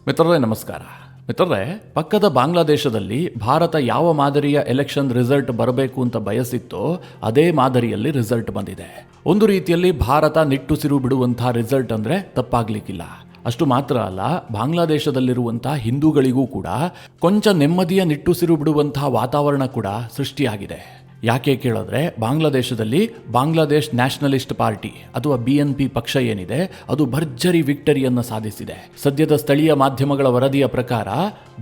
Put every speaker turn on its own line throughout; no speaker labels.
ಮಿತ್ರರೇ ನಮಸ್ಕಾರ. ಮಿತ್ರರೇ, ಪಕ್ಕದ ಬಾಂಗ್ಲಾದೇಶದಲ್ಲಿ ಭಾರತ ಯಾವ ಮಾದರಿಯ ಎಲೆಕ್ಷನ್ ರಿಸಲ್ಟ್ ಬರಬೇಕು ಅಂತ ಬಯಸಿತ್ತೋ ಅದೇ ಮಾದರಿಯಲ್ಲಿ ರಿಸಲ್ಟ್ ಬಂದಿದೆ. ಒಂದು ರೀತಿಯಲ್ಲಿ ಭಾರತ ನಿಟ್ಟುಸಿರು ಬಿಡುವಂತಹ ರಿಸಲ್ಟ್ ಅಂದರೆ ತಪ್ಪಾಗ್ಲಿಕ್ಕಿಲ್ಲ. ಅಷ್ಟು ಮಾತ್ರ ಅಲ್ಲ, ಬಾಂಗ್ಲಾದೇಶದಲ್ಲಿರುವಂತಹ ಹಿಂದೂಗಳಿಗೂ ಕೂಡ ಕೊಂಚ ನೆಮ್ಮದಿಯ ನಿಟ್ಟುಸಿರು ಬಿಡುವಂತಹ ವಾತಾವರಣ ಕೂಡ ಸೃಷ್ಟಿಯಾಗಿದೆ. ಯಾಕೆ ಕೇಳಿದ್ರೆ, ಬಾಂಗ್ಲಾದೇಶದಲ್ಲಿ ಬಾಂಗ್ಲಾದೇಶ್ ನ್ಯಾಷನಲಿಸ್ಟ್ ಪಾರ್ಟಿ ಅಥವಾ BNP ಪಕ್ಷ ಏನಿದೆ ಅದು ಭರ್ಜರಿ ವಿಕ್ಟರಿಯನ್ನು ಸಾಧಿಸಿದೆ. ಸದ್ಯದ ಸ್ಥಳೀಯ ಮಾಧ್ಯಮಗಳ ವರದಿಯ ಪ್ರಕಾರ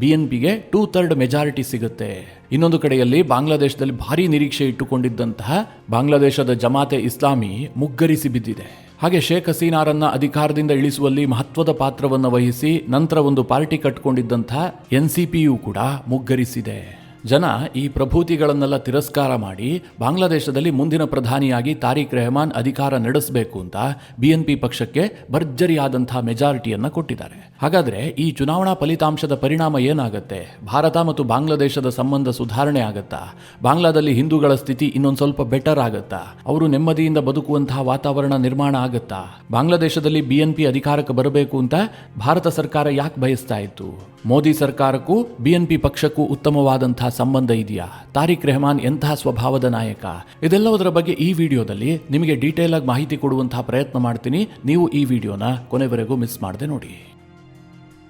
BNPಗೆ 2/3 ಮೆಜಾರಿಟಿ ಸಿಗುತ್ತೆ. ಇನ್ನೊಂದು ಕಡೆಯಲ್ಲಿ ಬಾಂಗ್ಲಾದೇಶದಲ್ಲಿ ಭಾರಿ ನಿರೀಕ್ಷೆ ಇಟ್ಟುಕೊಂಡಿದ್ದಂತಹ ಬಾಂಗ್ಲಾದೇಶದ ಜಮಾತೆ ಇಸ್ಲಾಮಿ ಮುಗ್ಗರಿಸಿ ಬಿದ್ದಿದೆ. ಹಾಗೆ ಶೇಖ್ ಹಸೀನಾರನ್ನ ಅಧಿಕಾರದಿಂದ ಇಳಿಸುವಲ್ಲಿ ಮಹತ್ವದ ಪಾತ್ರವನ್ನು ವಹಿಸಿ ನಂತರ ಒಂದು ಪಾರ್ಟಿ ಕಟ್ಟಿಕೊಂಡಿದ್ದಂತಹ NCPಯೂ ಕೂಡ ಮುಗ್ಗರಿಸಿದೆ. ಜನ ಈ ಪ್ರಭೂತಿಗಳನ್ನೆಲ್ಲ ತಿರಸ್ಕಾರ ಮಾಡಿ ಬಾಂಗ್ಲಾದೇಶದಲ್ಲಿ ಮುಂದಿನ ಪ್ರಧಾನಿಯಾಗಿ ತಾರಿಕ್ ರೆಹಮಾನ್ ಅಧಿಕಾರ ನಡೆಸಬೇಕು ಅಂತ BNP ಪಕ್ಷಕ್ಕೆ ಭರ್ಜರಿಯಾದಂತಹ ಮೆಜಾರಿಟಿಯನ್ನು ಕೊಟ್ಟಿದ್ದಾರೆ. ಹಾಗಾದ್ರೆ ಈ ಚುನಾವಣಾ ಫಲಿತಾಂಶದ ಪರಿಣಾಮ ಏನಾಗುತ್ತೆ? ಭಾರತ ಮತ್ತು ಬಾಂಗ್ಲಾದೇಶದ ಸಂಬಂಧ ಸುಧಾರಣೆ ಆಗತ್ತಾ? ಬಾಂಗ್ಲಾದಲ್ಲಿ ಹಿಂದೂಗಳ ಸ್ಥಿತಿ ಇನ್ನೊಂದು ಸ್ವಲ್ಪ ಬೆಟರ್ ಆಗತ್ತಾ? ಅವರು ನೆಮ್ಮದಿಯಿಂದ ಬದುಕುವಂತಹ ವಾತಾವರಣ ನಿರ್ಮಾಣ ಆಗತ್ತಾ? ಬಾಂಗ್ಲಾದೇಶದಲ್ಲಿ BNP ಅಧಿಕಾರಕ್ಕೆ ಬರಬೇಕು ಅಂತ ಭಾರತ ಸರ್ಕಾರ ಯಾಕೆ ಬಯಸ್ತಾ ಇತ್ತು? ಮೋದಿ ಸರ್ಕಾರಕ್ಕೂ BNP ಪಕ್ಷಕ್ಕೂ ಉತ್ತಮವಾದಂತಹ ಸಂಬಂಧ ಇದೆಯಾ? ತಾರಿಕ್ ರೆಹಮಾನ್ ಎಂತಹ ಸ್ವಭಾವದ ನಾಯಕ? ಇದೆಲ್ಲದರ ಬಗ್ಗೆ ಈ ವಿಡಿಯೋದಲ್ಲಿ ನಿಮಗೆ ಡೀಟೇಲ್ ಆಗಿ ಮಾಹಿತಿ ಕೊಡುವಂತಹ ಪ್ರಯತ್ನ ಮಾಡ್ತೀನಿ. ನೀವು ಈ ವಿಡಿಯೋನ ಕೊನೆವರೆಗೂ ಮಿಸ್ ಮಾಡದೆ ನೋಡಿ.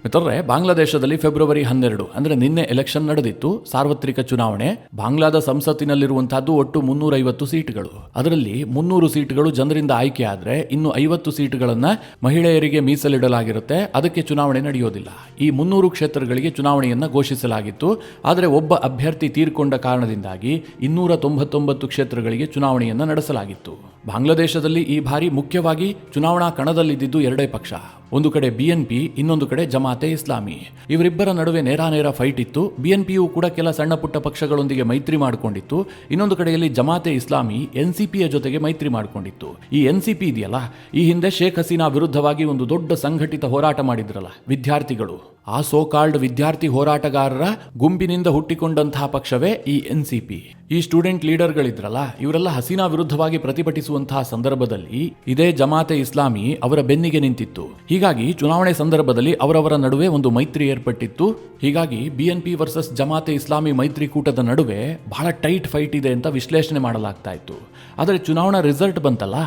ಮಿತ್ರರೇ, ಬಾಂಗ್ಲಾದೇಶದಲ್ಲಿ ಫೆಬ್ರವರಿ 12 ಅಂದ್ರೆ ನಿನ್ನೆ ಎಲೆಕ್ಷನ್ ನಡೆದಿತ್ತು, ಸಾರ್ವತ್ರಿಕ ಚುನಾವಣೆ. ಬಾಂಗ್ಲಾದ ಸಂಸತ್ತಿನಲ್ಲಿರುವಂತಹದ್ದು ಒಟ್ಟು 350 ಸೀಟ್ಗಳು. ಅದರಲ್ಲಿ 300 ಸೀಟ್ಗಳು ಜನರಿಂದ ಆಯ್ಕೆ ಆದ್ರೆ ಇನ್ನು 50 ಸೀಟ್ಗಳನ್ನ ಮಹಿಳೆಯರಿಗೆ ಮೀಸಲಿಡಲಾಗಿರುತ್ತೆ. ಅದಕ್ಕೆ ಚುನಾವಣೆ ನಡೆಯೋದಿಲ್ಲ. ಈ 300 ಕ್ಷೇತ್ರಗಳಿಗೆ ಚುನಾವಣೆಯನ್ನ ಘೋಷಿಸಲಾಗಿತ್ತು. ಆದರೆ ಒಬ್ಬ ಅಭ್ಯರ್ಥಿ ತೀರ್ಕೊಂಡ ಕಾರಣದಿಂದಾಗಿ 299 ಕ್ಷೇತ್ರಗಳಿಗೆ ಚುನಾವಣೆಯನ್ನ ನಡೆಸಲಾಗಿತ್ತು. ಬಾಂಗ್ಲಾದೇಶದಲ್ಲಿ ಈ ಬಾರಿ ಮುಖ್ಯವಾಗಿ ಚುನಾವಣಾ ಕಣದಲ್ಲಿದ್ದಿದ್ದು ಎರಡೇ ಪಕ್ಷ. ಒಂದು ಕಡೆ BNP, ಇನ್ನೊಂದು ಕಡೆ ಜಮಾತೆ ಇಸ್ಲಾಮಿ. ಇವರಿಬ್ಬರ ನಡುವೆ ನೇರ ಫೈಟ್ ಇತ್ತು. BNPಯೂ ಕೂಡ ಕೆಲ ಸಣ್ಣ ಪುಟ್ಟ ಪಕ್ಷಗಳೊಂದಿಗೆ ಮೈತ್ರಿ ಮಾಡಿಕೊಂಡಿತ್ತು. ಇನ್ನೊಂದು ಕಡೆಯಲ್ಲಿ ಜಮಾತೆ ಇಸ್ಲಾಮಿ NCPಯ ಜೊತೆಗೆ ಮೈತ್ರಿ ಮಾಡಿಕೊಂಡಿತ್ತು. ಈ NCP ಇದೆಯಲ್ಲ, ಈ ಹಿಂದೆ ಶೇಖ್ ಹಸೀನಾ ವಿರುದ್ಧವಾಗಿ ಒಂದು ದೊಡ್ಡ ಸಂಘಟಿತ ಹೋರಾಟ ಮಾಡಿದ್ರಲ್ಲ ವಿದ್ಯಾರ್ಥಿಗಳು. ಆ ಸೋಕಾಲ್ಡ್ ವಿದ್ಯಾರ್ಥಿ ಹೋರಾಟಗಾರರ ಗುಂಪಿನಿಂದ ಹುಟ್ಟಿಕೊಂಡಂತಹ ಪಕ್ಷವೇ ಈ NCP. ಈ ಸ್ಟೂಡೆಂಟ್ ಲೀಡರ್ಗಳಿದ್ರಲ್ಲ, ಇವರೆಲ್ಲ ಹಸೀನಾ ವಿರುದ್ಧವಾಗಿ ಪ್ರತಿಭಟಿಸುವಂತಹ ಸಂದರ್ಭದಲ್ಲಿ ಇದೇ ಜಮಾತೆ ಇಸ್ಲಾಮಿ ಅವರ ಬೆನ್ನಿಗೆ ನಿಂತಿತ್ತು. ಹೀಗಾಗಿ ಚುನಾವಣೆ ಸಂದರ್ಭದಲ್ಲಿ ಅವರವರ ನಡುವೆ ಒಂದು ಮೈತ್ರಿ ಏರ್ಪಟ್ಟಿತ್ತು. ಹೀಗಾಗಿ BNP ವರ್ಸಸ್ ಜಮಾತೆ ಇಸ್ಲಾಮಿ ಮೈತ್ರಿಕೂಟದ ನಡುವೆ ಬಹಳ ಟೈಟ್ ಫೈಟ್ ಇದೆ ಅಂತ ವಿಶ್ಲೇಷಣೆ ಮಾಡಲಾಗ್ತಾ ಇತ್ತು. ಆದರೆ ಚುನಾವಣಾ ರಿಸಲ್ಟ್ ಬಂತಲ್ಲ,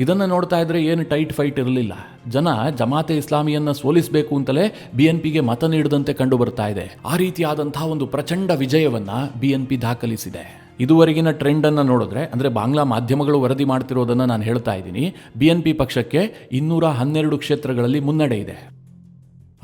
ಇದನ್ನು ನೋಡ್ತಾ ಇದ್ರೆ ಏನು ಟೈಟ್ ಫೈಟ್ ಇರಲಿಲ್ಲ. ಜನ ಜಮಾತೆ ಇಸ್ಲಾಮಿಯನ್ನ ಸೋಲಿಸಬೇಕು ಅಂತಲೇ BNPಗೆ ಮತ ನೀಡದಂತೆ ಕಂಡು ಬರ್ತಾ ಇದೆ. ಆ ರೀತಿಯಾದಂತಹ ಒಂದು ಪ್ರಚಂಡ ವಿಜಯವನ್ನ BNP ದಾಖಲಿಸಿದೆ. ಇದುವರೆಗಿನ ಟ್ರೆಂಡ್ ಅನ್ನು ನೋಡಿದ್ರೆ, ಅಂದ್ರೆ ಬಾಂಗ್ಲಾ ಮಾಧ್ಯಮಗಳು ವರದಿ ಮಾಡ್ತಿರೋದನ್ನ ನಾನು ಹೇಳ್ತಾ ಇದ್ದೀನಿ, BNP ಪಕ್ಷಕ್ಕೆ 212 ಕ್ಷೇತ್ರಗಳಲ್ಲಿ ಮುನ್ನಡೆ ಇದೆ.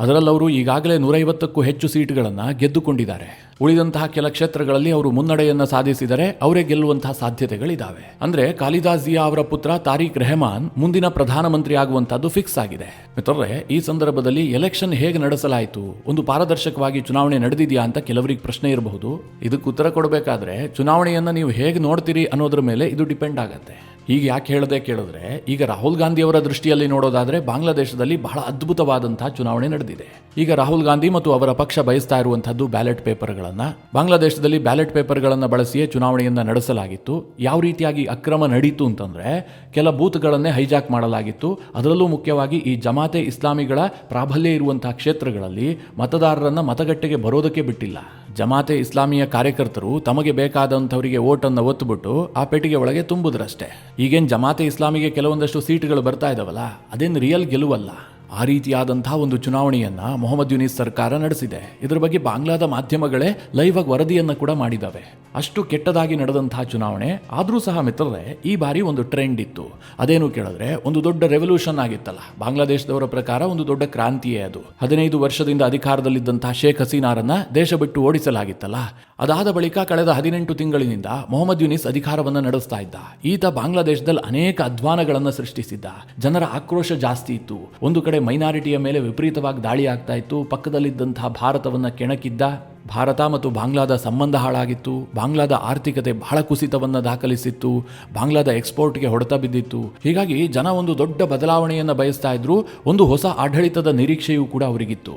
ಅದರಲ್ಲಿ ಅವರು ಈಗಾಗಲೇ 150ಕ್ಕೂ ಹೆಚ್ಚು ಸೀಟ್ಗಳನ್ನು ಗೆದ್ದುಕೊಂಡಿದ್ದಾರೆ. ಉಳಿದಂತಹ ಕೆಲ ಕ್ಷೇತ್ರಗಳಲ್ಲಿ ಅವರು ಮುನ್ನಡೆಯನ್ನು ಸಾಧಿಸಿದರೆ ಅವರೇ ಗೆಲ್ಲುವಂತಹ ಸಾಧ್ಯತೆಗಳಿದ್ದಾವೆ. ಅಂದ್ರೆ ಖಾಲಿದಾ ಜಿಯಾ ಅವರ ಪುತ್ರ ತಾರಿಕ್ ರೆಹಮಾನ್ ಮುಂದಿನ ಪ್ರಧಾನಮಂತ್ರಿ ಆಗುವಂತಹದ್ದು ಫಿಕ್ಸ್ ಆಗಿದೆ. ಮಿತ್ರರೇ, ಈ ಸಂದರ್ಭದಲ್ಲಿ ಎಲೆಕ್ಷನ್ ಹೇಗೆ ನಡೆಸಲಾಯಿತು, ಒಂದು ಪಾರದರ್ಶಕವಾಗಿ ಚುನಾವಣೆ ನಡೆದಿದೆಯಾ ಅಂತ ಕೆಲವರಿಗೆ ಪ್ರಶ್ನೆ ಇರಬಹುದು. ಇದಕ್ಕೆ ಉತ್ತರ ಕೊಡಬೇಕಾದ್ರೆ ಚುನಾವಣೆಯನ್ನ ನೀವು ಹೇಗೆ ನೋಡ್ತೀರಿ ಅನ್ನೋದ್ರ ಮೇಲೆ ಇದು ಡಿಪೆಂಡ್ ಆಗತ್ತೆ. ಈಗ ಯಾಕೆ ಹೇಳದೆ ಕೇಳಿದ್ರೆ, ಈಗ ರಾಹುಲ್ ಗಾಂಧಿ ಅವರ ದೃಷ್ಟಿಯಲ್ಲಿ ನೋಡೋದಾದ್ರೆ ಬಾಂಗ್ಲಾದೇಶದಲ್ಲಿ ಬಹಳ ಅದ್ಭುತವಾದಂತಹ ಚುನಾವಣೆ ನಡೆದಿದೆ. ಈಗ ರಾಹುಲ್ ಗಾಂಧಿ ಮತ್ತು ಅವರ ಪಕ್ಷ ಬಯಸ್ತಾ ಇರುವಂತಹದ್ದು ಬ್ಯಾಲೆಟ್ ಪೇಪರ್ಗಳನ್ನ. ಬಾಂಗ್ಲಾದೇಶದಲ್ಲಿ ಬ್ಯಾಲೆಟ್ ಪೇಪರ್ಗಳನ್ನ ಬಳಸಿಯೇ ಚುನಾವಣೆಯನ್ನ ನಡೆಸಲಾಗಿತ್ತು. ಯಾವ ರೀತಿಯಾಗಿ ಅಕ್ರಮ ನಡೀತು ಅಂತಂದ್ರೆ, ಕೆಲ ಬೂತ್ಗಳನ್ನೇ ಹೈಜಾಕ್ ಮಾಡಲಾಗಿತ್ತು. ಅದರಲ್ಲೂ ಮುಖ್ಯವಾಗಿ ಈ ಜಮಾತೆ ಇಸ್ಲಾಮಿಗಳ ಪ್ರಾಬಲ್ಯ ಇರುವಂತಹ ಕ್ಷೇತ್ರಗಳಲ್ಲಿ ಮತದಾರರನ್ನ ಮತಗಟ್ಟೆಗೆ ಬರೋದಕ್ಕೆ ಬಿಟ್ಟಿಲ್ಲ. ಜಮಾತೆ ಇಸ್ಲಾಮಿಯ ಕಾರ್ಯಕರ್ತರು ತಮಗೆ ಬೇಕಾದಂಥವರಿಗೆ ಓಟನ್ನು ಒತ್ತುಬಿಟ್ಟು ಆ ಪೆಟ್ಟಿಗೆ ಒಳಗೆ ತುಂಬುದ್ರಷ್ಟೇ. ಈಗೇನು ಜಮಾತೆ ಇಸ್ಲಾಮಿಗೆ ಕೆಲವೊಂದಷ್ಟು ಸೀಟ್ಗಳು ಬರ್ತಾ ಇದಾವಲ್ಲ, ಅದೇನು ರಿಯಲ್ ಗೆಲುವಲ್ಲ. ಆ ರೀತಿಯಾದಂತಹ ಒಂದು ಚುನಾವಣೆಯನ್ನ ಮೊಹಮ್ಮದ್ ಯೂನಿಸ್ ಸರ್ಕಾರ ನಡೆಸಿದೆ. ಇದರ ಬಗ್ಗೆ ಬಾಂಗ್ಲಾದ ಮಾಧ್ಯಮಗಳೇ ಲೈವ್ ಆಗಿ ವರದಿಯನ್ನು ಕೂಡ ಮಾಡಿದ್ದಾವೆ. ಅಷ್ಟು ಕೆಟ್ಟದಾಗಿ ನಡೆದಂತಹ ಚುನಾವಣೆ. ಆದರೂ ಸಹ ಮಿತ್ರರೇ, ಈ ಬಾರಿ ಒಂದು ಟ್ರೆಂಡ್ ಇತ್ತು. ಅದೇನು ಕೇಳಿದ್ರೆ, ಒಂದು ದೊಡ್ಡ ರೆವಲ್ಯೂಷನ್ ಆಗಿತ್ತಲ್ಲ. ಬಾಂಗ್ಲಾದೇಶದವರ ಪ್ರಕಾರ ಒಂದು ದೊಡ್ಡ ಕ್ರಾಂತಿಯೇ ಅದು. 15 ವರ್ಷದಿಂದ ಅಧಿಕಾರದಲ್ಲಿದ್ದಂತಹ ಶೇಖ್ ಹಸೀನಾರನ್ನ ದೇಶ ಬಿಟ್ಟು ಓಡಿಸಲಾಗಿತ್ತಲ್ಲ. ಅದಾದ ಬಳಿಕ ಕಳೆದ 18 ತಿಂಗಳಿನಿಂದ ಮೊಹಮ್ಮದ್ ಯೂನಿಸ್ ಅಧಿಕಾರವನ್ನು ನಡೆಸ್ತಾ ಇದ್ದ. ಈತ ಬಾಂಗ್ಲಾದೇಶದಲ್ಲಿ ಅನೇಕ ಅಧ್ವಾನಗಳನ್ನು ಸೃಷ್ಟಿಸಿದ್ದ. ಜನರ ಆಕ್ರೋಶ ಜಾಸ್ತಿ ಇತ್ತು. ಒಂದು ಕಡೆ ಮೈನಾರಿಟಿಯ ಮೇಲೆ ವಿಪರೀತವಾಗಿ ದಾಳಿ ಆಗ್ತಾ ಇತ್ತು. ಪಕ್ಕದಲ್ಲಿದ್ದಂತಹ ಭಾರತವನ್ನ ಕೆಣಕಿದ್ದ. ಭಾರತ ಮತ್ತು ಬಾಂಗ್ಲಾದ ಸಂಬಂಧ ಹಾಳಾಗಿತ್ತು. ಬಾಂಗ್ಲಾದ ಆರ್ಥಿಕತೆ ಬಹಳ ಕುಸಿತವನ್ನು ದಾಖಲಿಸಿತ್ತು. ಬಾಂಗ್ಲಾದ ಎಕ್ಸ್ಪೋರ್ಟ್ಗೆ ಹೊಡೆತ ಬಿದ್ದಿತ್ತು. ಹೀಗಾಗಿ ಜನ ಒಂದು ದೊಡ್ಡ ಬದಲಾವಣೆಯನ್ನು ಬಯಸ್ತಾ ಇದ್ರು. ಒಂದು ಹೊಸ ಆಡಳಿತದ ನಿರೀಕ್ಷೆಯೂ ಕೂಡ ಅವರಿಗಿತ್ತು.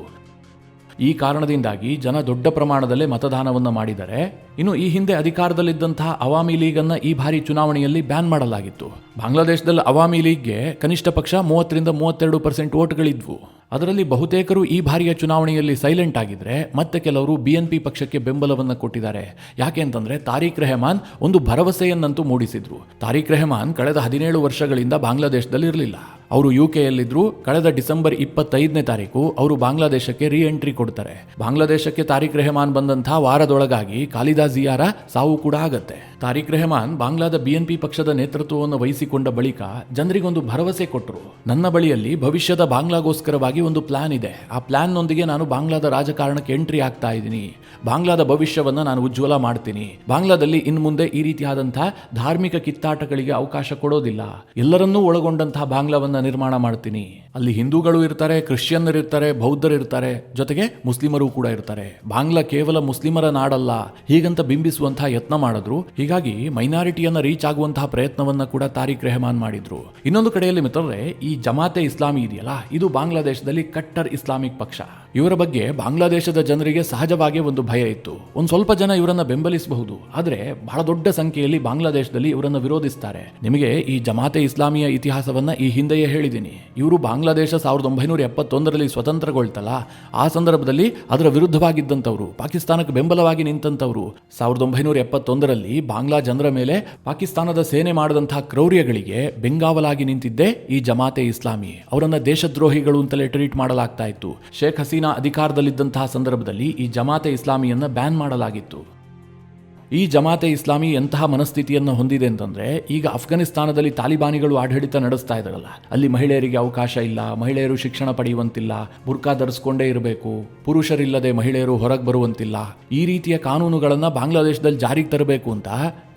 ಈ ಕಾರಣದಿಂದಾಗಿ ಜನ ದೊಡ್ಡ ಪ್ರಮಾಣದಲ್ಲಿ ಮತದಾನವನ್ನು ಮಾಡಿದರೆ. ಇನ್ನು ಈ ಹಿಂದೆ ಅಧಿಕಾರದಲ್ಲಿದ್ದಂತಹ ಅವಾಮಿ ಲೀಗ್ ಅನ್ನ ಈ ಬಾರಿ ಚುನಾವಣೆಯಲ್ಲಿ ಬ್ಯಾನ್ ಮಾಡಲಾಗಿತ್ತು. ಬಾಂಗ್ಲಾದೇಶದಲ್ಲಿ ಅವಾಮಿ ಲೀಗ್ಗೆ ಕನಿಷ್ಠ ಪಕ್ಷ 30-32% ವೋಟ್ಗಳಿದ್ವು. ಅದರಲ್ಲಿ ಬಹುತೇಕರು ಈ ಬಾರಿಯ ಚುನಾವಣೆಯಲ್ಲಿ ಸೈಲೆಂಟ್ ಆಗಿದ್ರೆ, ಮತ್ತೆ ಕೆಲವರು BNP ಪಕ್ಷಕ್ಕೆ ಬೆಂಬಲವನ್ನು ಕೊಟ್ಟಿದ್ದಾರೆ. ಯಾಕೆ ಅಂತಂದ್ರೆ ತಾರಿಕ್ ರೆಹಮಾನ್ ಒಂದು ಭರವಸೆಯನ್ನಂತೂ ಮೂಡಿಸಿದ್ರು. ತಾರಿಕ್ ರೆಹಮಾನ್ ಕಳೆದ 17 ವರ್ಷಗಳಿಂದ ಬಾಂಗ್ಲಾದೇಶದಲ್ಲಿ ಇರಲಿಲ್ಲ. ಅವರು UKಯಲ್ಲಿದ್ರು. ಕಳೆದ ಡಿಸೆಂಬರ್ 25ನೇ ತಾರೀಕು ಅವರು ಬಾಂಗ್ಲಾದೇಶಕ್ಕೆ ಎಂಟ್ರಿ ಕೊಡ್ತಾರೆ. ಬಾಂಗ್ಲಾದೇಶಕ್ಕೆ ತಾರಿಕ್ ರೆಹಮಾನ್ ಬಂದಂತಹ ವಾರದೊಳಗಾಗಿ ಖಾಲಿದಾ ಜಿಯಾರ ಸಾವು ಕೂಡ ಆಗತ್ತೆ. ತಾರಿಕ್ ರೆಹಮಾನ್ ಬಾಂಗ್ಲಾದ BNP ಪಕ್ಷದ ನೇತೃತ್ವವನ್ನು ವಹಿಸಿಕೊಂಡ ಬಳಿಕ ಜನರಿಗೊಂದು ಭರವಸೆ ಕೊಟ್ಟರು. ನನ್ನ ಬಳಿಯಲ್ಲಿ ಭವಿಷ್ಯದ ಬಾಂಗ್ಲಾಗೋಸ್ಕರವಾಗಿ ಒಂದು ಪ್ಲಾನ್ ಇದೆ. ಆ ಪ್ಲಾನ್ನೊಂದಿಗೆ ನಾನು ಬಾಂಗ್ಲಾದ ರಾಜಕಾರಣಕ್ಕೆ ಎಂಟ್ರಿ ಆಗ್ತಾ ಇದ್ದೀನಿ. ಬಾಂಗ್ಲಾದ ಭವಿಷ್ಯವನ್ನ ನಾನು ಉಜ್ವಲ ಮಾಡ್ತೀನಿ. ಬಾಂಗ್ಲಾದಲ್ಲಿ ಇನ್ನು ಮುಂದೆ ಈ ರೀತಿಯಾದಂತಹ ಧಾರ್ಮಿಕ ಕಿತ್ತಾಟಗಳಿಗೆ ಅವಕಾಶ ಕೊಡೋದಿಲ್ಲ. ಎಲ್ಲರನ್ನೂ ಒಳಗೊಂಡಂತಹ ಬಾಂಗ್ಲಾವನ್ನ ನಿರ್ಮಾಣ ಮಾಡ್ತೀನಿ. ಅಲ್ಲಿ ಹಿಂದೂಗಳು ಇರ್ತಾರೆ, ಕ್ರಿಶ್ಚಿಯನ್ನರು ಇರ್ತಾರೆ, ಬೌದ್ಧರು ಇರ್ತಾರೆ, ಜೊತೆಗೆ ಮುಸ್ಲಿಮರು ಕೂಡ ಇರ್ತಾರೆ. ಬಾಂಗ್ಲಾ ಕೇವಲ ಮುಸ್ಲಿಮರ ನಾಡಲ್ಲ ಹೀಗಂತ ಬಿಂಬಿಸುವಂತಹ ಯತ್ನ ಮಾಡಿದ್ರು. ಹೀಗಾಗಿ ಮೈನಾರಿಟಿಯನ್ನ ರೀಚ್ ಆಗುವಂತಹ ಪ್ರಯತ್ನವನ್ನ ಕೂಡ ತಾರಿಕ್ ರೆಹಮಾನ್ ಮಾಡಿದ್ರು. ಇನ್ನೊಂದು ಕಡೆಯಲ್ಲಿ ಮಿತ್ರರೇ, ಈ ಜಮಾತೆ ಇಸ್ಲಾಮಿ ಇದೆಯಲ್ಲ, ಇದು ಬಾಂಗ್ಲಾದೇಶದಲ್ಲಿ ಕಟ್ಟರ್ ಇಸ್ಲಾಮಿಕ್ ಪಕ್ಷ. ಇವರ ಬಗ್ಗೆ ಬಾಂಗ್ಲಾದೇಶದ ಜನರಿಗೆ ಸಹಜವಾಗಿ ಒಂದು ಭಯ ಇತ್ತು. ಒಂದು ಸ್ವಲ್ಪ ಜನ ಇವರನ್ನ ಬೆಂಬಲಿಸಬಹುದು, ಆದರೆ ಬಹಳ ದೊಡ್ಡ ಸಂಖ್ಯೆಯಲ್ಲಿ ಬಾಂಗ್ಲಾದೇಶದಲ್ಲಿ ಇವರನ್ನ ವಿರೋಧಿಸ್ತಾರೆ. ನಿಮಗೆ ಈ ಜಮಾತೆ ಇಸ್ಲಾಮಿಯ ಇತಿಹಾಸವನ್ನ ಈ ಹಿಂದೆಯೇ ಹೇಳಿದ್ದೀನಿ. ಇವರು ಬಾಂಗ್ಲಾದೇಶ 1971ರಲ್ಲಿ ಸ್ವತಂತ್ರಗೊಳ್ತಲ್ಲ, ಆ ಸಂದರ್ಭದಲ್ಲಿ ಅದರ ವಿರುದ್ಧವಾಗಿದ್ದಂಥವ್ರು, ಪಾಕಿಸ್ತಾನಕ್ಕೆ ಬೆಂಬಲವಾಗಿ ನಿಂತಂಥವ್ರು. 1971ರಲ್ಲಿ ಬಾಂಗ್ಲಾ ಜನರ ಮೇಲೆ ಪಾಕಿಸ್ತಾನದ ಸೇನೆ ಮಾಡಿದಂತಹ ಕ್ರೌರ್ಯಗಳಿಗೆ ಬೆಂಗಾವಲಾಗಿ ನಿಂತಿದ್ದೇ ಈ ಜಮಾತೆ ಇಸ್ಲಾಮಿ. ಅವರನ್ನ ದೇಶದ್ರೋಹಿಗಳು ಅಂತಲೇ ಟ್ರೀಟ್ ಮಾಡಲಾಗ್ತಾ ಇತ್ತು. ಶೇಖ್ ಹಸೀನಾ ಅಧಿಕಾರದಲ್ಲಿದ್ದಂತಹ ಸಂದರ್ಭದಲ್ಲಿ ಈ ಜಮಾತೆ ಇಸ್ಲಾಮಿಯನ್ನ ಬ್ಯಾನ್ ಮಾಡಲಾಗಿತ್ತು. ಈ ಜಮಾತೆ ಇಸ್ಲಾಮಿ ಎಂತಹ ಮನಸ್ಥಿತಿಯನ್ನು ಹೊಂದಿದೆ ಅಂತಂದ್ರೆ, ಈಗ ಅಫ್ಘಾನಿಸ್ತಾನದಲ್ಲಿ ತಾಲಿಬಾನಿಗಳು ಆಡಳಿತ ನಡೆಸ್ತಾ ಇದ್ದಾರಲ್ಲ, ಅಲ್ಲಿ ಮಹಿಳೆಯರಿಗೆ ಅವಕಾಶ ಇಲ್ಲ, ಮಹಿಳೆಯರು ಶಿಕ್ಷಣ ಪಡೆಯುವಂತಿಲ್ಲ, ಬುರ್ಕಾ ಧರಿಸ್ಕೊಂಡೇ ಇರಬೇಕು, ಪುರುಷರಿಲ್ಲದೆ ಮಹಿಳೆಯರು ಹೊರಗೆ ಬರುವಂತಿಲ್ಲ, ಈ ರೀತಿಯ ಕಾನೂನುಗಳನ್ನ ಬಾಂಗ್ಲಾದೇಶದಲ್ಲಿ ಜಾರಿಗೆ ತರಬೇಕು ಅಂತ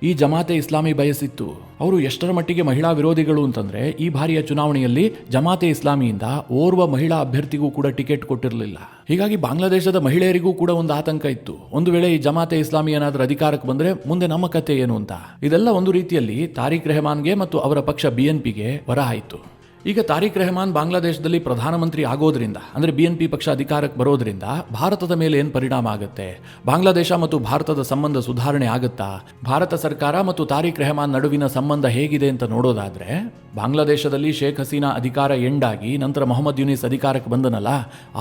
ಈ ಜಮಾತೆ ಇಸ್ಲಾಮಿ ಬಯಸಿತ್ತು. ಅವರು ಎಷ್ಟರ ಮಟ್ಟಿಗೆ ಮಹಿಳಾ ವಿರೋಧಿಗಳು ಅಂತಂದ್ರೆ, ಈ ಬಾರಿಯ ಚುನಾವಣೆಯಲ್ಲಿ ಜಮಾತೆ ಇಸ್ಲಾಮಿಯಿಂದ ಓರ್ವ ಮಹಿಳಾ ಅಭ್ಯರ್ಥಿಗೂ ಕೂಡ ಟಿಕೆಟ್ ಕೊಟ್ಟಿರಲಿಲ್ಲ. ಹೀಗಾಗಿ ಬಾಂಗ್ಲಾದೇಶದ ಮಹಿಳೆಯರಿಗೂ ಕೂಡ ಒಂದು ಆತಂಕ ಇತ್ತು. ಒಂದು ವೇಳೆ ಈ ಜಮಾತೆ ಇಸ್ಲಾಮಿ ಏನಾದರೂ ಅಧಿಕಾರಕ್ಕೆ ಬಂದ್ರೆ ಮುಂದೆ ನಮ್ಮ ಕತೆ ಏನು ಅಂತ. ಇದೆಲ್ಲ ಒಂದು ರೀತಿಯಲ್ಲಿ ತಾರಿಕ್ ರೆಹಮಾನ್ಗೆ ಮತ್ತು ಅವರ ಪಕ್ಷ BNPಗೆ ವರ ಆಯಿತು. ಈಗ ತಾರಿಕ್ ರೆಹಮಾನ್ ಬಾಂಗ್ಲಾದೇಶದಲ್ಲಿ ಪ್ರಧಾನಮಂತ್ರಿ ಆಗೋದ್ರಿಂದ, ಅಂದ್ರೆ BNP ಪಕ್ಷ ಅಧಿಕಾರಕ್ಕೆ ಬರೋದ್ರಿಂದ ಭಾರತದ ಮೇಲೆ ಏನು ಪರಿಣಾಮ ಆಗುತ್ತೆ? ಬಾಂಗ್ಲಾದೇಶ ಮತ್ತು ಭಾರತದ ಸಂಬಂಧ ಸುಧಾರಣೆ ಆಗುತ್ತಾ? ಭಾರತ ಸರ್ಕಾರ ಮತ್ತು ತಾರಿಕ್ ರೆಹಮಾನ್ ನಡುವಿನ ಸಂಬಂಧ ಹೇಗಿದೆ ಅಂತ ನೋಡೋದಾದ್ರೆ, ಬಾಂಗ್ಲಾದೇಶದಲ್ಲಿ ಶೇಖ್ ಹಸೀನಾ ಅಧಿಕಾರ ಎಂಡಾಗಿ ನಂತರ ಮೊಹಮ್ಮದ್ ಯೂನಿಸ್ ಅಧಿಕಾರಕ್ಕೆ ಬಂದನಲ್ಲ,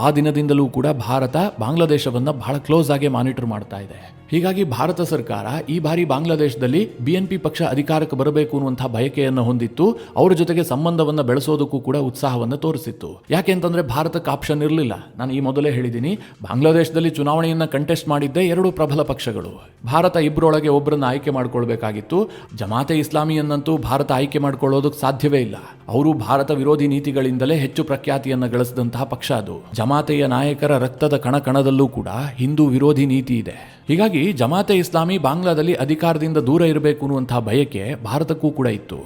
ಆ ದಿನದಿಂದಲೂ ಕೂಡ ಭಾರತ ಬಾಂಗ್ಲಾದೇಶವನ್ನ ಬಹಳ ಕ್ಲೋಸ್ ಆಗಿ ಮಾನಿಟರ್ ಮಾಡ್ತಾ ಇದೆ. ಹೀಗಾಗಿ ಭಾರತ ಸರ್ಕಾರ ಈ ಬಾರಿ ಬಾಂಗ್ಲಾದೇಶದಲ್ಲಿ BNP ಪಕ್ಷ ಅಧಿಕಾರಕ್ಕೆ ಬರಬೇಕು ಅನ್ನುವಂತಹ ಬಯಕೆಯನ್ನು ಹೊಂದಿತ್ತು. ಅವರ ಜೊತೆಗೆ ಸಂಬಂಧವನ್ನು ಬೆಳೆಸೋದಕ್ಕೂ ಕೂಡ ಉತ್ಸಾಹವನ್ನು ತೋರಿಸಿತ್ತು. ಯಾಕೆ ಅಂತಂದ್ರೆ ಭಾರತಕ್ಕೆ ಆಪ್ಷನ್ ಇರಲಿಲ್ಲ. ನಾನು ಈ ಮೊದಲೇ ಹೇಳಿದ್ದೀನಿ, ಬಾಂಗ್ಲಾದೇಶದಲ್ಲಿ ಚುನಾವಣೆಯನ್ನ ಕಂಟೆಸ್ಟ್ ಮಾಡಿದ್ದೇ 2 ಪ್ರಬಲ ಪಕ್ಷಗಳು. ಭಾರತ ಇಬ್ಬರೊಳಗೆ ಒಬ್ಬರನ್ನ ಆಯ್ಕೆ ಮಾಡ್ಕೊಳ್ಬೇಕಾಗಿತ್ತು. ಜಮಾತೆ ಇಸ್ಲಾಮಿಯನ್ನಂತೂ ಭಾರತ ಆಯ್ಕೆ ಮಾಡ್ಕೊಳ್ಳೋದಕ್ಕೆ ಸಾಧ್ಯವೇ ಇಲ್ಲ. ಅವರು ಭಾರತ ವಿರೋಧಿ ನೀತಿಗಳಿಂದಲೇ ಹೆಚ್ಚು ಪ್ರಖ್ಯಾತಿಯನ್ನು ಗಳಿಸಿದಂತಹ ಪಕ್ಷ ಅದು. ಜಮಾತೆಯ ನಾಯಕರ ರಕ್ತದ ಕಣಕಣದಲ್ಲೂ ಕೂಡ ಹಿಂದೂ ವಿರೋಧಿ ನೀತಿ ಇದೆ. ಹೀಗಾಗಿ ಜಮಾತೆ ಇಸ್ಲಾಮಿ ಬಾಂಗ್ಲಾದಲ್ಲಿ ಅಧಿಕಾರದಿಂದ ದೂರ ಇರಬೇಕು ಅನ್ನುವಂತಹ ಬಯಕೆ ಭಾರತಕ್ಕೂ ಕೂಡ ಇತ್ತು.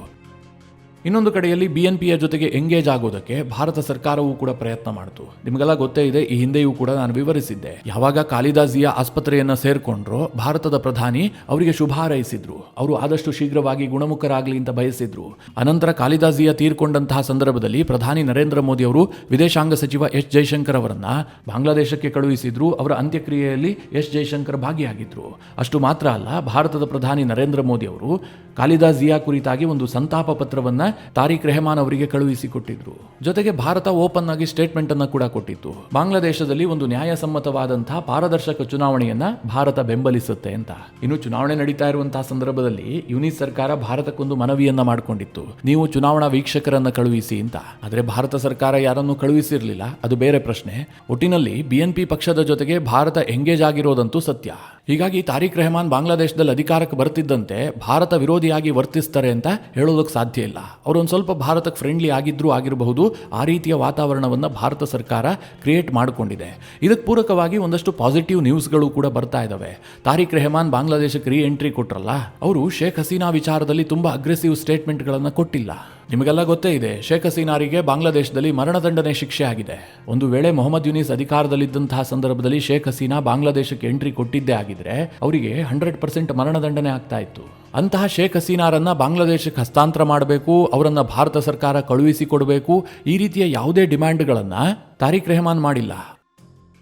ಇನ್ನೊಂದು ಕಡೆಯಲ್ಲಿ BNPಯ ಜೊತೆಗೆ ಎಂಗೇಜ್ ಆಗೋದಕ್ಕೆ ಭಾರತ ಸರ್ಕಾರವೂ ಕೂಡ ಪ್ರಯತ್ನ ಮಾಡಿತು. ನಿಮಗೆಲ್ಲ ಗೊತ್ತೇ ಇದೆ, ಈ ಹಿಂದೆಯೂ ಕೂಡ ನಾನು ವಿವರಿಸಿದ್ದೆ. ಯಾವಾಗ ಖಾಲಿದಾ ಜಿಯಾ ಆಸ್ಪತ್ರೆಯನ್ನ ಸೇರ್ಕೊಂಡ್ರೋ ಭಾರತದ ಪ್ರಧಾನಿ ಅವರಿಗೆ ಶುಭ ಹಾರೈಸಿದ್ರು. ಅವರು ಆದಷ್ಟು ಶೀಘ್ರವಾಗಿ ಗುಣಮುಖರಾಗಲಿ ಅಂತ ಬಯಸಿದ್ರು. ಅನಂತರ ಖಾಲಿದಾ ಜಿಯಾ ತೀರ್ಕೊಂಡಂತಹ ಸಂದರ್ಭದಲ್ಲಿ ಪ್ರಧಾನಿ ನರೇಂದ್ರ ಮೋದಿ ಅವರು ವಿದೇಶಾಂಗ ಸಚಿವ S ಜೈಶಂಕರ್ ಅವರನ್ನ ಬಾಂಗ್ಲಾದೇಶಕ್ಕೆ ಕಳುಹಿಸಿದ್ರು. ಅವರ ಅಂತ್ಯಕ್ರಿಯೆಯಲ್ಲಿ S ಜೈಶಂಕರ್ ಭಾಗಿಯಾಗಿದ್ರು. ಅಷ್ಟು ಮಾತ್ರ ಅಲ್ಲ, ಭಾರತದ ಪ್ರಧಾನಿ ನರೇಂದ್ರ ಮೋದಿ ಅವರು ಖಾಲಿದಾ ಜಿಯಾ ಕುರಿತಾಗಿ ಒಂದು ಸಂತಾಪ ಪತ್ರವನ್ನ ತಾರಿಕ್ ರೆಹಮಾನ್ ಅವರಿಗೆ ಕಳುಹಿಸಿಕೊಟ್ಟಿದ್ರು. ಜೊತೆಗೆ ಭಾರತ ಓಪನ್ ಆಗಿ ಸ್ಟೇಟ್ಮೆಂಟ್ ಅನ್ನು ಕೂಡ ಕೊಟ್ಟಿತ್ತು. ಬಾಂಗ್ಲಾದೇಶದಲ್ಲಿ ಒಂದು ನ್ಯಾಯಸಮ್ಮತವಾದಂತಹ ಪಾರದರ್ಶಕ ಚುನಾವಣೆಯನ್ನ ಭಾರತ ಬೆಂಬಲಿಸುತ್ತೆ ಅಂತ. ಇನ್ನು ಚುನಾವಣೆ ನಡೀತಾ ಇರುವಂತಹ ಸಂದರ್ಭದಲ್ಲಿ ಯೂನಿಸ್ ಸರ್ಕಾರ ಭಾರತಕ್ಕೊಂದು ಮನವಿಯನ್ನ ಮಾಡಿಕೊಂಡಿತ್ತು, ನೀವು ಚುನಾವಣಾ ವೀಕ್ಷಕರನ್ನ ಕಳುಹಿಸಿ ಅಂತ. ಆದ್ರೆ ಭಾರತ ಸರ್ಕಾರ ಯಾರನ್ನು ಕಳುಹಿಸಿರ್ಲಿಲ್ಲ, ಅದು ಬೇರೆ ಪ್ರಶ್ನೆ. ಒಟ್ಟಿನಲ್ಲಿ BNP ಪಕ್ಷದ ಜೊತೆಗೆ ಭಾರತ ಎಂಗೇಜ್ ಆಗಿರೋದಂತೂ ಸತ್ಯ. ಹೀಗಾಗಿ ತಾರಿಕ್ ರೆಹಮಾನ್ ಬಾಂಗ್ಲಾದೇಶದಲ್ಲಿ ಅಧಿಕಾರಕ್ಕೆ ಬರ್ತಿದ್ದಂತೆ ಭಾರತ ವಿರೋಧಿಯಾಗಿ ವರ್ತಿಸ್ತಾರೆ ಅಂತ ಹೇಳೋದಕ್ಕೆ ಸಾಧ್ಯ ಇಲ್ಲ. ಅವರೊಂದು ಸ್ವಲ್ಪ ಭಾರತಕ್ಕೆ ಫ್ರೆಂಡ್ಲಿ ಆಗಿದ್ರೂ ಆಗಿರಬಹುದು. ಆ ರೀತಿಯ ವಾತಾವರಣವನ್ನು ಭಾರತ ಸರ್ಕಾರ ಕ್ರಿಯೇಟ್ ಮಾಡಿಕೊಂಡಿದೆ. ಇದಕ್ಕೆ ಪೂರಕವಾಗಿ ಒಂದಷ್ಟು ಪಾಸಿಟಿವ್ ನ್ಯೂಸ್ಗಳು ಕೂಡ ಬರ್ತಾ ಇದ್ದಾವೆ. ತಾರಿಕ್ ರೆಹಮಾನ್ ಬಾಂಗ್ಲಾದೇಶಕ್ಕೆ ಎಂಟ್ರಿ ಕೊಟ್ರಲ್ಲ, ಅವರು ಶೇಖ್ ಹಸೀನಾ ವಿಚಾರದಲ್ಲಿ ತುಂಬಾ ಅಗ್ರೆಸಿವ್ ಸ್ಟೇಟ್ಮೆಂಟ್ಗಳನ್ನು ಕೊಟ್ಟಿಲ್ಲ. ನಿಮಗೆಲ್ಲ ಗೊತ್ತೇ ಇದೆ, ಶೇಖ್ ಹಸೀನಾರಿಗೆ ಬಾಂಗ್ಲಾದೇಶದಲ್ಲಿ ಮರಣದಂಡನೆ ಶಿಕ್ಷೆ ಆಗಿದೆ. ಒಂದು ವೇಳೆ ಮೊಹಮ್ಮದ್ ಯೂನಿಸ್ ಅಧಿಕಾರದಲ್ಲಿದ್ದಂತಹ ಸಂದರ್ಭದಲ್ಲಿ ಶೇಖ್ ಹಸೀನಾ ಬಾಂಗ್ಲಾದೇಶಕ್ಕೆ ಎಂಟ್ರಿ ಕೊಟ್ಟಿದ್ದೇ ಆಗಿದ್ರೆ ಅವರಿಗೆ 100% ಮರಣದಂಡನೆ ಆಗ್ತಾ ಇತ್ತು. ಅಂತಹ ಶೇಖ್ ಹಸೀನಾರನ್ನ ಬಾಂಗ್ಲಾದೇಶಕ್ಕೆ ಹಸ್ತಾಂತರ ಮಾಡಬೇಕು, ಅವರನ್ನ ಭಾರತ ಸರ್ಕಾರ ಕಳುಹಿಸಿಕೊಡಬೇಕು, ಈ ರೀತಿಯ ಯಾವುದೇ ಡಿಮ್ಯಾಂಡ್ಗಳನ್ನ ತಾರಿಕ್ ರೆಹಮಾನ್ ಮಾಡಿಲ್ಲ.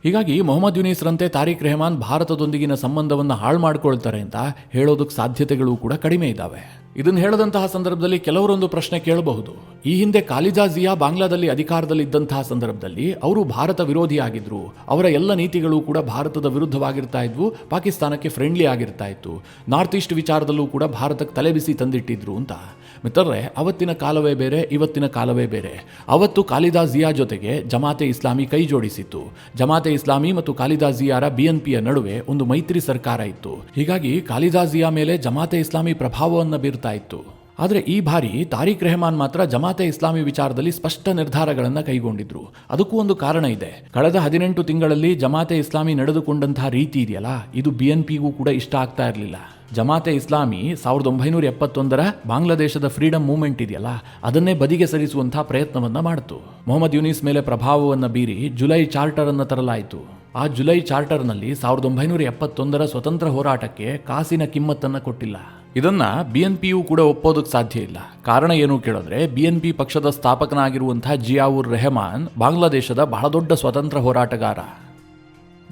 ಹೀಗಾಗಿ ಮೊಹಮ್ಮದ್ ಯುನೀಸ್ರಂತೆ ತಾರಿಕ್ ರೆಹಮಾನ್ ಭಾರತದೊಂದಿಗಿನ ಸಂಬಂಧವನ್ನು ಹಾಳು ಮಾಡ್ಕೊಳ್ತಾರೆ ಅಂತ ಹೇಳೋದಕ್ಕೆ ಸಾಧ್ಯತೆಗಳು ಕೂಡ ಕಡಿಮೆ ಇದ್ದಾವೆ. ಇದನ್ನು ಹೇಳದಂತಹ ಸಂದರ್ಭದಲ್ಲಿ ಕೆಲವರೊಂದು ಪ್ರಶ್ನೆ ಕೇಳಬಹುದು. ಈ ಹಿಂದೆ ಖಾಲಿದಾ ಜಿಯಾ ಬಾಂಗ್ಲಾದಲ್ಲಿ ಅಧಿಕಾರದಲ್ಲಿ ಇದ್ದಂತಹ ಸಂದರ್ಭದಲ್ಲಿ ಅವರು ಭಾರತ ವಿರೋಧಿ ಆಗಿದ್ರು. ಅವರ ಎಲ್ಲ ನೀತಿಗಳು ಕೂಡ ಭಾರತದ ವಿರುದ್ಧವಾಗಿರ್ತಾ ಇದ್ವು, ಪಾಕಿಸ್ತಾನಕ್ಕೆ ಫ್ರೆಂಡ್ಲಿ ಆಗಿರ್ತಾ ಇತ್ತು, ನಾರ್ತ್ ಈಸ್ಟ್ ವಿಚಾರದಲ್ಲೂ ಕೂಡ ಭಾರತಕ್ಕೆ ತಲೆಬಿಸಿ ತಂದಿಟ್ಟಿದ್ರು ಅಂತ. ಮಿತ್ರರೇ, ಅವತ್ತಿನ ಕಾಲವೇ ಬೇರೆ, ಇವತ್ತಿನ ಕಾಲವೇ ಬೇರೆ. ಅವತ್ತು ಖಾಲಿದಾ ಜಿಯಾ ಜೊತೆಗೆ ಜಮಾತೆ ಇಸ್ಲಾಮಿ ಕೈ ಜೋಡಿಸಿತ್ತು. ಜಮಾತೆ ಇಸ್ಲಾಮಿ ಮತ್ತು ಖಾಲಿದಾ ಜಿಯಾರ BNPಯ ನಡುವೆ ಒಂದು ಮೈತ್ರಿ ಸರ್ಕಾರ ಇತ್ತು. ಹೀಗಾಗಿ ಖಾಲಿದಾ ಜಿಯಾ ಮೇಲೆ ಜಮಾತೆ ಇಸ್ಲಾಮಿ ಪ್ರಭಾವವನ್ನು ಬೀರ್ತಾ ಇತ್ತು. ಆದರೆ ಈ ಬಾರಿ ತಾರಿಕ್ ರೆಹಮಾನ್ ಮಾತ್ರ ಜಮಾತೆ ಇಸ್ಲಾಮಿ ವಿಚಾರದಲ್ಲಿ ಸ್ಪಷ್ಟ ನಿರ್ಧಾರಗಳನ್ನು ಕೈಗೊಂಡಿದ್ರು. ಅದಕ್ಕೂ ಒಂದು ಕಾರಣ ಇದೆ. ಕಳೆದ 18 ತಿಂಗಳಲ್ಲಿ ಜಮಾತೆ ಇಸ್ಲಾಮಿ ನಡೆದುಕೊಂಡಂತಹ ರೀತಿ ಇದೆಯಲ್ಲ, ಇದು BNPಗೂ ಕೂಡ ಇಷ್ಟ ಆಗ್ತಾ ಇರಲಿಲ್ಲ. ಜಮಾತೆ ಇಸ್ಲಾಮಿ 1971ರ ಬಾಂಗ್ಲಾದೇಶದ ಫ್ರೀಡಮ್ ಮೂವ್ಮೆಂಟ್ ಇದೆಯಲ್ಲ, ಅದನ್ನೇ ಬದಿಗೆ ಸರಿಸುವಂತಹ ಪ್ರಯತ್ನವನ್ನ ಮಾಡಿತು. ಮೊಹಮ್ಮದ್ ಯುನೀಸ್ ಮೇಲೆ ಪ್ರಭಾವವನ್ನು ಬೀರಿ ಜುಲೈ ಚಾರ್ಟರ್ ಅನ್ನು ತರಲಾಯಿತು. ಆ ಜುಲೈ ಚಾರ್ಟರ್ನಲ್ಲಿ 1971ರ ಸ್ವತಂತ್ರ ಹೋರಾಟಕ್ಕೆ ಕಾಸಿನ ಕಿಮ್ಮತ್ತನ್ನು ಕೊಟ್ಟಿಲ್ಲ. ಇದನ್ನ BNPಯೂ ಕೂಡ ಒಪ್ಪೋದಕ್ಕೆ ಸಾಧ್ಯ ಇಲ್ಲ. ಕಾರಣ ಏನು ಕೇಳಿದ್ರೆ, BNP ಪಕ್ಷದ ಸ್ಥಾಪಕನಾಗಿರುವಂತಹ ಜಿಯಾವುರ್ ರೆಹಮಾನ್ ಬಾಂಗ್ಲಾದೇಶದ ಬಹಳ ದೊಡ್ಡ ಸ್ವತಂತ್ರ ಹೋರಾಟಗಾರ.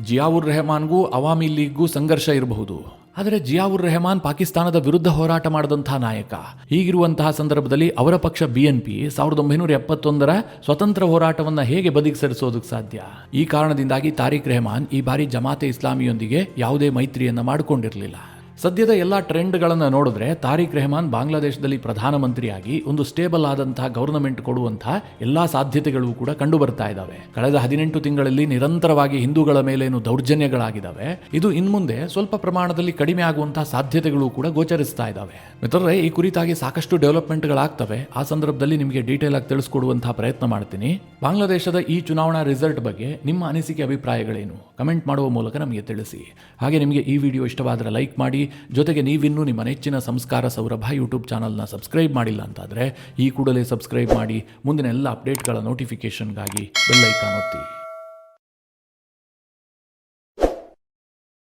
ಜಿಯಾವುರ್ ರೆಹಮಾನ್ಗೂ ಅವಾಮಿ ಲೀಗ್ಗೂ ಸಂಘರ್ಷ ಇರಬಹುದು, ಆದರೆ ಜಿಯಾವುರ್ ರೆಹಮಾನ್ ಪಾಕಿಸ್ತಾನದ ವಿರುದ್ಧ ಹೋರಾಟ ಮಾಡಿದಂತಹ ನಾಯಕ. ಹೀಗಿರುವಂತಹ ಸಂದರ್ಭದಲ್ಲಿ ಅವರ ಪಕ್ಷ BNP 1971ರ ಸ್ವತಂತ್ರ ಹೋರಾಟವನ್ನು ಹೇಗೆ ಬದಿಗೆ ಸರಿಸೋದಕ್ಕೆ ಸಾಧ್ಯ? ಈ ಕಾರಣದಿಂದಾಗಿ ತಾರಿಕ್ ರೆಹಮಾನ್ ಈ ಬಾರಿ ಜಮಾತೆ ಇಸ್ಲಾಮಿಯೊಂದಿಗೆ ಯಾವುದೇ ಮೈತ್ರಿಯನ್ನು ಮಾಡಿಕೊಂಡಿರಲಿಲ್ಲ. ಸದ್ಯದ ಎಲ್ಲ ಟ್ರೆಂಡ್ಗಳನ್ನು ನೋಡಿದ್ರೆ ತಾರಿಕ್ ರೆಹಮಾನ್ ಬಾಂಗ್ಲಾದೇಶದಲ್ಲಿ ಪ್ರಧಾನಮಂತ್ರಿಯಾಗಿ ಒಂದು ಸ್ಟೇಬಲ್ ಆದಂತಹ ಗವರ್ನಮೆಂಟ್ ಕೊಡುವಂತಹ ಎಲ್ಲಾ ಸಾಧ್ಯತೆಗಳು ಕೂಡ ಕಂಡು ಬರ್ತಾ ಇದ್ದಾವೆ. ಕಳೆದ 18 ತಿಂಗಳಲ್ಲಿ ನಿರಂತರವಾಗಿ ಹಿಂದೂಗಳ ಮೇಲೇನು ದೌರ್ಜನ್ಯಗಳಾಗಿದ್ದಾವೆ, ಇದು ಇನ್ಮುಂದೆ ಸ್ವಲ್ಪ ಪ್ರಮಾಣದಲ್ಲಿ ಕಡಿಮೆ ಆಗುವಂತಹ ಸಾಧ್ಯತೆಗಳು ಕೂಡ ಗೋಚರಿಸ್ತಾ ಇದ್ದಾವೆ. ಮಿತ್ರರೇ, ಈ ಕುರಿತಾಗಿ ಸಾಕಷ್ಟು ಡೆವಲಪ್ಮೆಂಟ್ಗಳಾಗ್ತವೆ. ಆ ಸಂದರ್ಭದಲ್ಲಿ ನಿಮಗೆ ಡೀಟೇಲ್ ಆಗಿ ತಿಳಿಸ್ಕೊಡುವಂತಹ ಪ್ರಯತ್ನ ಮಾಡ್ತೀನಿ. ಬಾಂಗ್ಲಾದೇಶದ ಈ ಚುನಾವಣಾ ರಿಸಲ್ಟ್ ಬಗ್ಗೆ ನಿಮ್ಮ ಅನಿಸಿಕೆ ಅಭಿಪ್ರಾಯಗಳೇನು? ಕಮೆಂಟ್ ಮಾಡುವ ಮೂಲಕ ನಮಗೆ ತಿಳಿಸಿ. ಹಾಗೆ ನಿಮಗೆ ಈ ವಿಡಿಯೋ ಇಷ್ಟವಾದರೆ ಲೈಕ್ ಮಾಡಿ. ಜೊತೆಗೆ ನೀವಿನ್ನೂ ನಿಮ್ಮ ನೆಚ್ಚಿನ ಸಂಸ್ಕಾರ ಸೌರಭ ಯೂಟ್ಯೂಬ್ ಚಾನಲ್ನ ಸಬ್ಸ್ಕ್ರೈಬ್ ಮಾಡಿಲ್ಲ ಅಂತಾದರೆ ಈ ಕೂಡಲೇ ಸಬ್ಸ್ಕ್ರೈಬ್ ಮಾಡಿ. ಮುಂದಿನ ಎಲ್ಲ ಅಪ್ಡೇಟ್ಗಳ ನೋಟಿಫಿಕೇಷನ್ಗಾಗಿ ಬೆಲ್ ಐಕಾನ್ ಒತ್ತಿ.